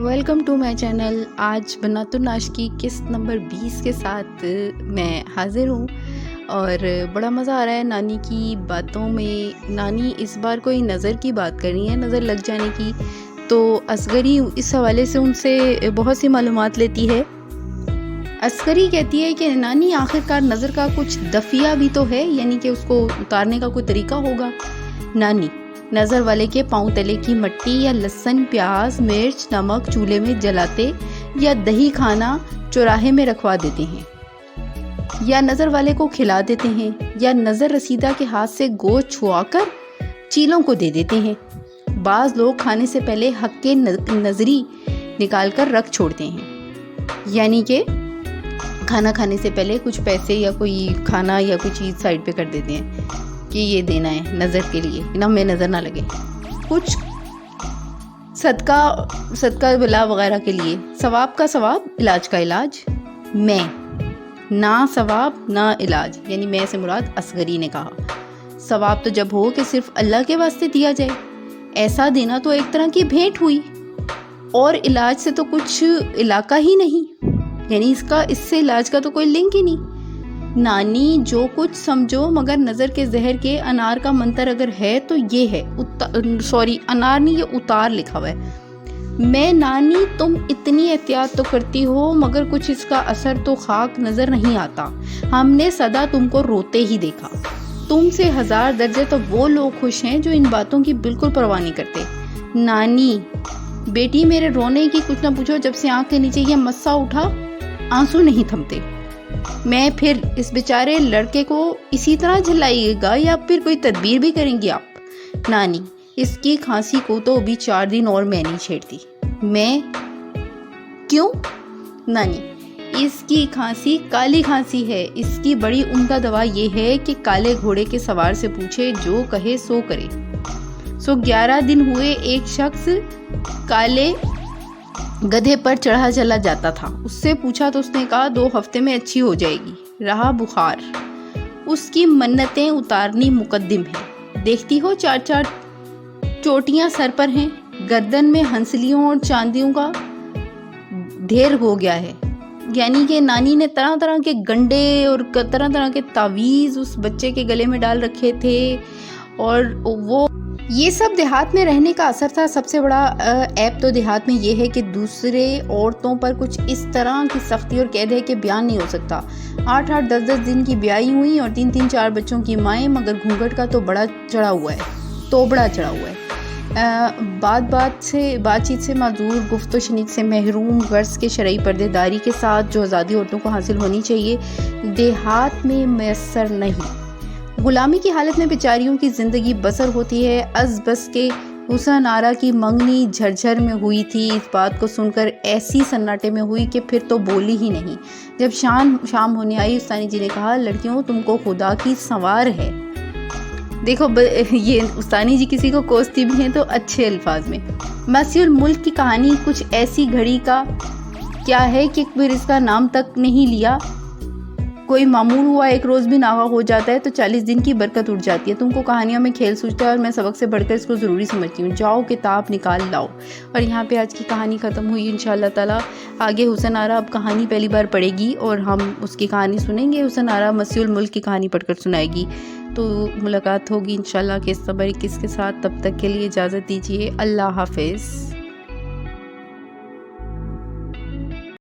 Welcome to my channel. آج بنات الناش کی قسط نمبر 20 کے ساتھ میں حاضر ہوں اور بڑا مزہ آ رہا ہے نانی کی باتوں میں۔ نانی اس بار کوئی نظر کی بات کر رہی ہے، نظر لگ جانے کی، تو اصغری اس حوالے سے ان سے بہت سی معلومات لیتی ہے۔ اصغری کہتی ہے کہ نانی آخرکار نظر کا کچھ دفعہ بھی تو ہے، یعنی کہ اس کو اتارنے کا کوئی طریقہ ہوگا۔ نانی: نظر والے کے پاؤں تلے کی مٹی یا لہسن، پیاز، مرچ، نمک چولہے میں جلاتے یا دہی کھانا چوراہے میں رکھوا دیتے ہیں، یا نظر والے کو کھلا دیتے ہیں، یا نظر رسیدہ کے ہاتھ سے گوشت چھوا کر چیلوں کو دے دیتے ہیں۔ بعض لوگ کھانے سے پہلے حق کے نظری نکال کر رکھ چھوڑتے ہیں، یعنی کہ کھانا کھانے سے پہلے کچھ پیسے یا کوئی کھانا یا کوئی چیز سائڈ پہ کر دیتے ہیں کہ یہ دینا ہے نظر کے لیے، ہمیں نظر نہ لگے۔ کچھ صدقہ بلا وغیرہ کے لیے۔ ثواب کا ثواب، علاج کا علاج۔ میں نہ ثواب نہ علاج، یعنی میں سے مراد اصغری نے کہا۔ ثواب تو جب ہو کہ صرف اللہ کے واسطے دیا جائے، ایسا دینا تو ایک طرح کی بھیٹ ہوئی، اور علاج سے تو کچھ علاقہ ہی نہیں، یعنی اس سے علاج کا تو کوئی لنک ہی نہیں۔ نانی: جو کچھ سمجھو، مگر نظر کے زہر کے انار کا منتر اگر ہے تو یہ ہے، انار نہیں، یہ اتار لکھا ہوا ہے۔ میں نانی: تم اتنی احتیاط تو کرتی ہو مگر کچھ اس کا اثر تو خاک نظر نہیں آتا، ہم نے سدا تم کو روتے ہی دیکھا۔ تم سے 1000 درجے تو وہ لوگ خوش ہیں جو ان باتوں کی بالکل پرواہ نہیں کرتے۔ نانی: بیٹی میرے رونے کی کچھ نہ پوچھو، جب سے آنکھ کے نیچے یہ مسا اٹھا آنسو نہیں تھمتے۔ میں پھر اس بیچارے لڑکے کو اسی طرح جھلائیے گا یا پھر کوئی تدبیر بھی کریں گی آپ؟ نانی: اس کی کھانسی کو تو ابھی 4 دن اور میں نہیں چھیڑتی۔ میں: کیوں؟ نانی: اس کی کھانسی کالی کھانسی ہے، اس کی بڑی عمدہ دوا یہ ہے کہ کالے گھوڑے کے سوار سے پوچھے، جو کہے سو کرے۔ 11 دن ہوئے ایک شخص کالے گدھے پر چڑھا چلا جاتا تھا، اس سے پوچھا تو اس نے کہا 2 ہفتے میں اچھی ہو جائے گی۔ رہا بخار، اس کی منتیں اتارنی مقدم ہے۔ دیکھتی ہو 4 چوٹیاں سر پر ہیں، گردن میں ہنسلیوں اور چاندیوں کا ڈھیر ہو گیا ہے، یعنی کہ نانی نے طرح طرح کے گنڈے اور طرح طرح کے تعویذ اس بچے کے گلے میں ڈال رکھے تھے، اور وہ یہ سب دیہات میں رہنے کا اثر تھا۔ سب سے بڑا عیب تو دیہات میں یہ ہے کہ دوسرے عورتوں پر کچھ اس طرح کی سختی اور قید ہے کہ بیان نہیں ہو سکتا۔ 8 10 دن کی بیائی ہوئی اور 3 4 بچوں کی مائیں، مگر گھونگھٹ کا تو بڑا چڑھا ہوا ہے، توبڑا چڑھا ہوا ہے۔ بات چیت سے معذور، گفت و شنید سے محروم، غرض کے شرعی پردے داری کے ساتھ جو آزادی عورتوں کو حاصل ہونی چاہیے، دیہات میں میسر نہیں۔ غلامی کی حالت میں بیچاریوں کی زندگی بسر ہوتی ہے۔ از بس کے حسن آرا کی منگنی جھرجھر میں ہوئی تھی، اس بات کو سن کر ایسی سناٹے میں ہوئی کہ پھر تو بولی ہی نہیں۔ جب شام ہونے آئی، استانی جی نے کہا، لڑکیوں تم کو خدا کی سنوار ہے۔ دیکھو یہ استانی جی کسی کو کوستی بھی ہیں تو اچھے الفاظ میں۔ مسیح الملک کی کہانی کچھ ایسی گھڑی کا کیا ہے کہ پھر اس کا نام تک نہیں لیا۔ کوئی معمول ہوا 1 روز بھی ناغہ ہو جاتا ہے تو 40 دن کی برکت اٹھ جاتی ہے۔ تم کو کہانیوں میں کھیل سوچتا ہے اور میں سبق سے بڑھ کر اس کو ضروری سمجھتی ہوں۔ جاؤ کتاب نکال لاؤ۔ اور یہاں پہ آج کی کہانی ختم ہوئی۔ انشاءاللہ تعالی آگے حسن آرا اب کہانی پہلی بار پڑھے گی اور ہم اس کی کہانی سنیں گے۔ حسن آرا مسیح الملک کی کہانی پڑھ کر سنائے گی، تو ملاقات ہوگی انشاءاللہ قسط نمبر 21 کے ساتھ۔ تب تک کے لیے اجازت دیجیے، اللہ حافظ۔